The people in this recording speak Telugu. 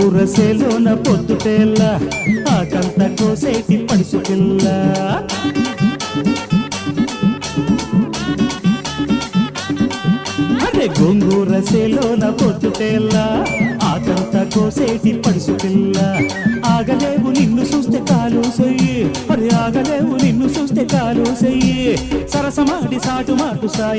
గోంగూర సేలోన పొద్దుటేళ్ళ ఆకంత కోసేటి పడుసు పిల్ల అరే గోంగూర సేలోన పొద్దుటేళ్ళ ఆకంత కోసేటి పడుసు పిల్ల ఆగలేవు నిన్ను చూస్తే కాలు సొయ్యి మరి ఆగలేవు నిన్ను చూస్తే కాలు సొయ్యి సరసమాడి సాటు మాటు సాయ